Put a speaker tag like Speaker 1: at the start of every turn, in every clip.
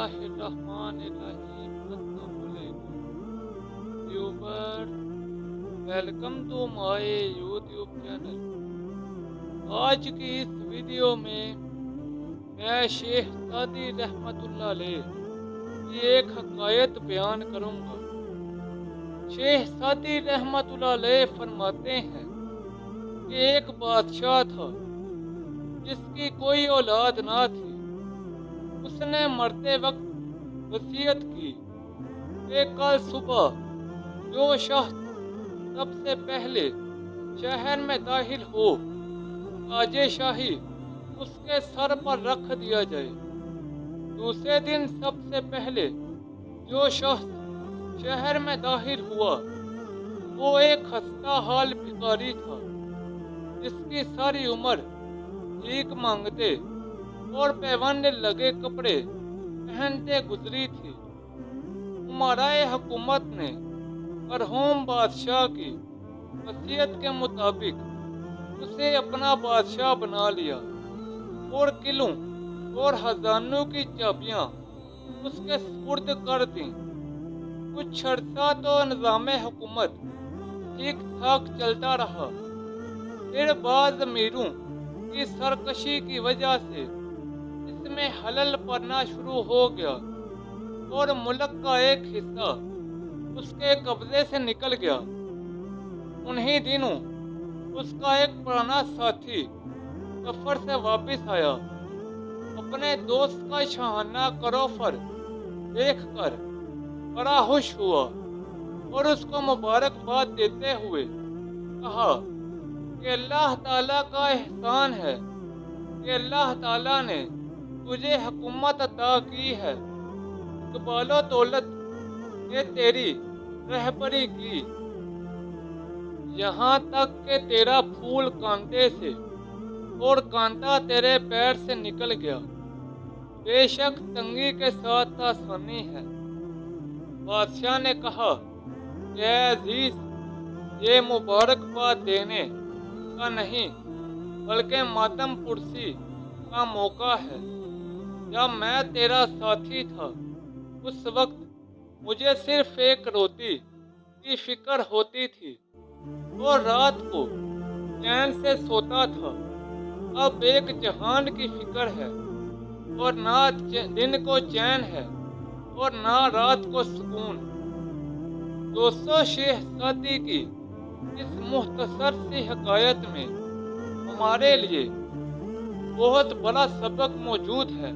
Speaker 1: बिस्मिल्लाहिर्रहमानिर्रहीम। अस्सलाम वालेकुम viewers, welcome to my YouTube channel. आज की इस वीडियो में मैं शेख सादी रहमतुल्लाह अलैह की एक हकायत बयान करूंगा। शेख सादी रहमतुल्लाह अलैह फरमाते हैं कि एक बादशाह था जिसकी कोई औलाद ना थी। उसने मरते वक्त वसीयत की कि कल सुबह जो शख्स सबसे पहले शहर में दाखिल हो, ताजे शाही उसके सर पर रख दिया जाए। दूसरे दिन सबसे पहले जो शख्स शहर में दाखिल हुआ वो एक खस्ता हाल भिखारी था जिसकी सारी उम्र भीख मांगते और पैबंद लगे कपड़े पहनते गुजरी थी। उमराए हुकूमत ने मरहूम बादशाह की वसीयत के मुताबिक उसे अपना बादशाह बना लिया और किलों और खजानों की चाबियां उसके सुपुर्द कर दी। कुछ अर्सा तो निज़ाम हुकूमत ठीक ठाक चलता रहा। फिर बाज़ अमीरों की सरकशी की वजह से इसमें हलल पड़ना शुरू हो गया और मुल्क का एक हिस्सा उसके कब्जे से निकल गया। उन्हीं दिनों उसका एक पुराना साथी सफर से वापस आया। अपने दोस्त का शहाना करोफर देखकर बड़ा खुश हुआ और उसको मुबारकबाद देते हुए कहा कि अल्लाह ताला का एहसान है कि अल्लाह ताला ने तुझे हुकूमत अता की है। इक़बालो दौलत ने तेरी रहबरी की, यहाँ तक कि तेरा फूल कांटे से और कांटा तेरे पैर से निकल गया। बेशक तंगी के साथ आसानी है। बादशाह ने कहा कि अजीज, ये मुबारकबाद देने का नहीं बल्कि मातम पुरसी का मौका है। जब मैं तेरा साथी था उस वक्त मुझे सिर्फ एक रोटी की फिक्र होती थी और रात को चैन से सोता था। अब एक जहान की फिक्र है और ना दिन को चैन है और ना रात को सुकून। दोस्तों, शेख सादी की इस मुख्तसर सी हकायत में हमारे लिए बहुत बड़ा सबक मौजूद है।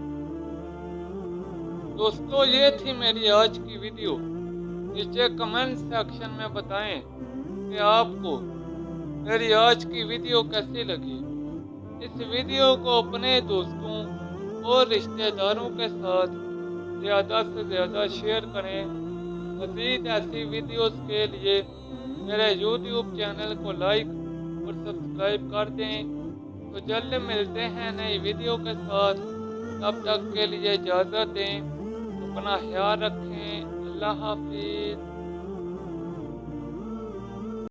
Speaker 1: दोस्तों, ये थी मेरी आज की वीडियो। नीचे कमेंट सेक्शन में बताएं कि आपको मेरी आज की वीडियो कैसी लगी। इस वीडियो को अपने दोस्तों और रिश्तेदारों के साथ ज़्यादा से ज़्यादा शेयर करें। मज़ीद ऐसी वीडियोस के लिए मेरे यूट्यूब चैनल को लाइक और सब्सक्राइब कर दें। तो जल्द मिलते हैं नई वीडियो के साथ। तब तक के लिए इजाज़त दें। अपना ख्याल रखें। अल्लाह हाफिज़।